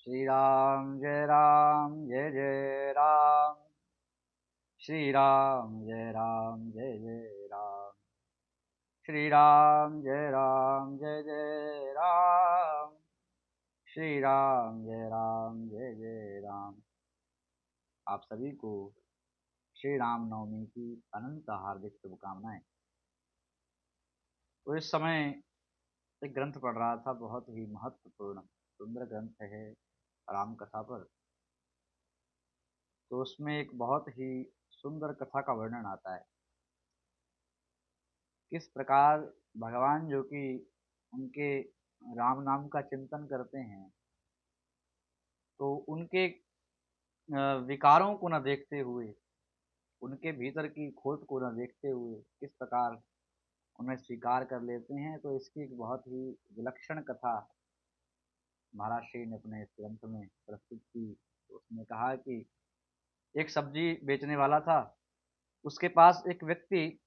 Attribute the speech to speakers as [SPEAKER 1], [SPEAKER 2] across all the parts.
[SPEAKER 1] राम जय राम। श्री राम जय राम। श्री राम जय राम। श्री राम जय राम। आप सभी को श्री राम नवमी की अनंत हार्दिक शुभकामनाएं। तो इस समय एक ग्रंथ पढ़ रहा था, बहुत ही महत्वपूर्ण सुंदर ग्रंथ है राम कथा पर। तो उसमें एक बहुत ही सुंदर कथा का वर्णन आता है, किस प्रकार भगवान जो कि उनके राम नाम का चिंतन करते हैं, तो उनके विकारों को न देखते हुए, उनके भीतर की खोट को न देखते हुए किस प्रकार उन्हें स्वीकार कर लेते हैं। तो इसकी एक बहुत ही विलक्षण कथा महाराज श्री ने अपने इस ग्रंथ में प्रस्तुत की। तो उसने कहा कि एक सब्जी बेचने वाला था, उसके पास एक व्यक्ति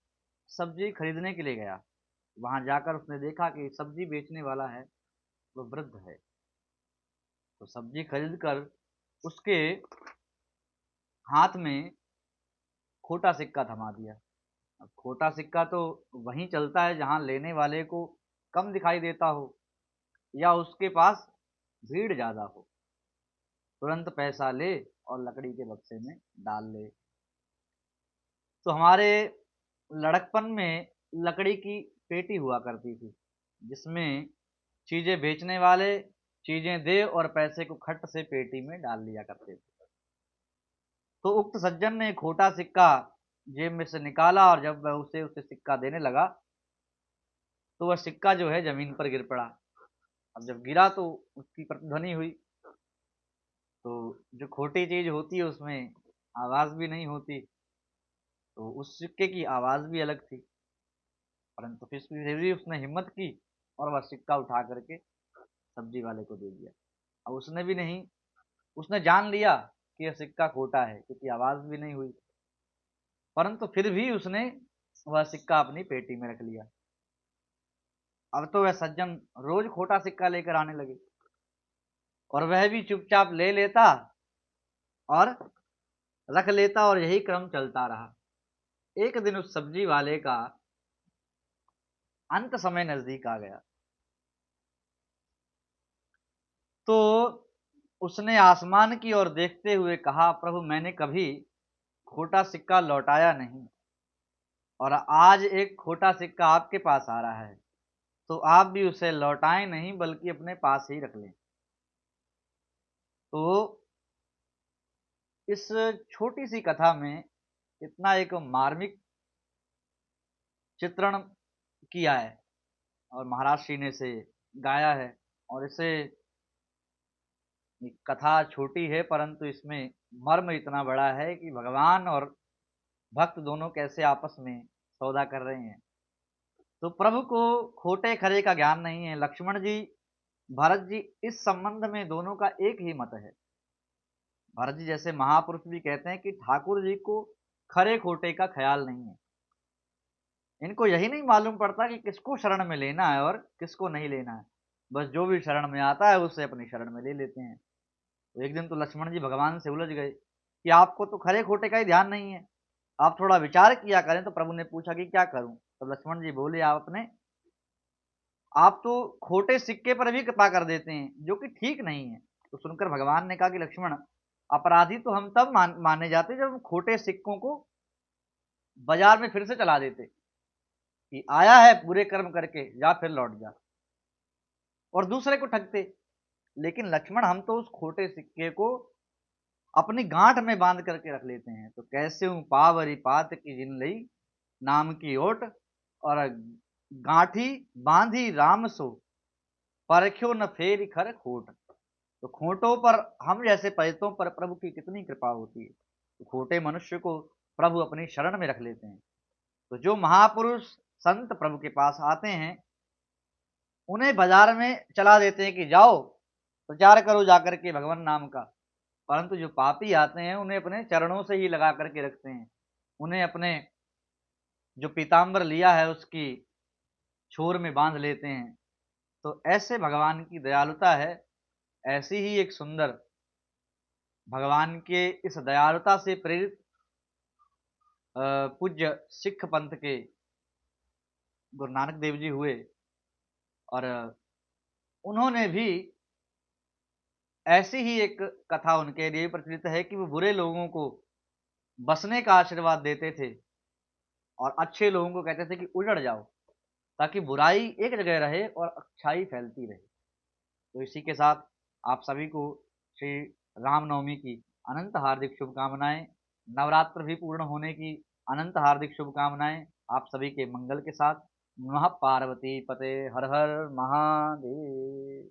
[SPEAKER 1] सब्जी खरीदने के लिए गया। वहां जाकर उसने देखा कि सब्जी बेचने वाला है वो वृद्ध है। तो सब्जी खरीद कर उसके हाथ में खोटा सिक्का थमा दिया। अब खोटा सिक्का तो वहीं चलता है जहां लेने वाले को कम दिखाई देता हो या उसके पास भीड़ ज्यादा हो। तुरंत पैसा ले और लकड़ी के बक्से में डाल ले। तो हमारे लड़कपन में लकड़ी की पेटी हुआ करती थी, जिसमें चीजें बेचने वाले चीजें दे और पैसे को खट से पेटी में डाल लिया करते थे। तो उक्त सज्जन ने खोटा सिक्का जेब में से निकाला और जब वह उसे उसे सिक्का देने लगा तो वह सिक्का जो है जमीन पर गिर पड़ा। अब जब गिरा तो उसकी प्रतिध्वनि हुई। तो जो खोटी चीज होती है उसमें आवाज भी नहीं होती, तो उस सिक्के की आवाज भी अलग थी। परंतु फिर भी उसने हिम्मत की और वह सिक्का उठा करके सब्जी वाले को दे दिया। अब उसने भी नहीं, उसने जान लिया कि यह सिक्का खोटा है क्योंकि आवाज भी नहीं हुई, परंतु फिर भी उसने वह सिक्का अपनी पेटी में रख लिया। अब तो वह सज्जन रोज खोटा सिक्का लेकर आने लगे और वह भी चुपचाप ले लेता और रख लेता और यही क्रम चलता रहा। एक दिन उस सब्जी वाले का अंत समय नजदीक आ गया। तो उसने आसमान की ओर देखते हुए कहा, प्रभु मैंने कभी खोटा सिक्का लौटाया नहीं और आज एक खोटा सिक्का आपके पास आ रहा है, तो आप भी उसे लौटाएं नहीं बल्कि अपने पास ही रख लें। तो इस छोटी सी कथा में इतना एक मार्मिक चित्रण किया है और महाराज श्री ने इसे गाया है। और इसे कथा छोटी है परंतु इसमें मर्म इतना बड़ा है कि भगवान और भक्त दोनों कैसे आपस में सौदा कर रहे हैं। तो प्रभु को खोटे खरे का ज्ञान नहीं है। लक्ष्मण जी भरत जी इस संबंध में दोनों का एक ही मत है। भरत जी जैसे महापुरुष भी कहते हैं कि ठाकुर जी को खरे खोटे का ख्याल नहीं है। इनको यही नहीं मालूम पड़ता कि किसको शरण में लेना है और किसको नहीं लेना है। बस जो भी शरण में आता है उसे अपनी शरण में ले लेते हैं। तो एक दिन तो लक्ष्मण जी भगवान से उलझ गए कि आपको तो खरे खोटे का ही ध्यान नहीं है, आप थोड़ा विचार किया करें। तो प्रभु ने पूछा कि क्या करूं। तो लक्ष्मण जी बोले, आप तो खोटे सिक्के पर भी कृपा कर देते हैं जो कि ठीक नहीं है। तो सुनकर भगवान ने कहा कि लक्ष्मण, अपराधी तो हम तब माने जाते जब हम खोटे सिक्कों को बाजार में फिर से चला देते कि आया है पूरे कर्म करके जा फिर लौट जा, और दूसरे को ठगते। लेकिन लक्ष्मण हम तो उस खोटे सिक्के को अपनी गांठ में बांध करके रख लेते हैं। तो कैसे हूं पावरी पात की जिन लई नाम की ओट, और गांठी बांधी राम सो परख्यो न फेरी खर खोट। तो खोटों पर, हम जैसे पैतों पर प्रभु की कितनी कृपा होती है। तो खोटे मनुष्य को प्रभु अपनी शरण में रख लेते हैं। तो जो महापुरुष संत प्रभु के पास आते हैं उन्हें बाजार में चला देते हैं कि जाओ प्रचार करो जाकर के भगवान नाम का। परंतु जो पापी आते हैं उन्हें अपने चरणों से ही लगा करके रखते हैं। उन्हें अपने जो पीताम्बर लिया है उसकी छोर में बांध लेते हैं। तो ऐसे भगवान की दयालुता है ऐसी ही एक सुंदर भगवान के इस दयालुता से प्रेरित पूज्य सिख पंथ के गुरु नानक देव जी हुए और उन्होंने भी ऐसी ही एक कथा उनके लिए प्रचलित है कि वो बुरे लोगों को बसने का आशीर्वाद देते थे और अच्छे लोगों को कहते थे कि उजड़ जाओ, ताकि बुराई एक जगह रहे और अच्छाई फैलती रहे। तो इसी के साथ आप सभी को श्री रामनवमी की अनंत हार्दिक शुभकामनाएं, नवरात्र भी पूर्ण होने की अनंत हार्दिक शुभकामनाएं आप सभी के मंगल के साथ। नमः पार्वती पते, हर हर महादेव।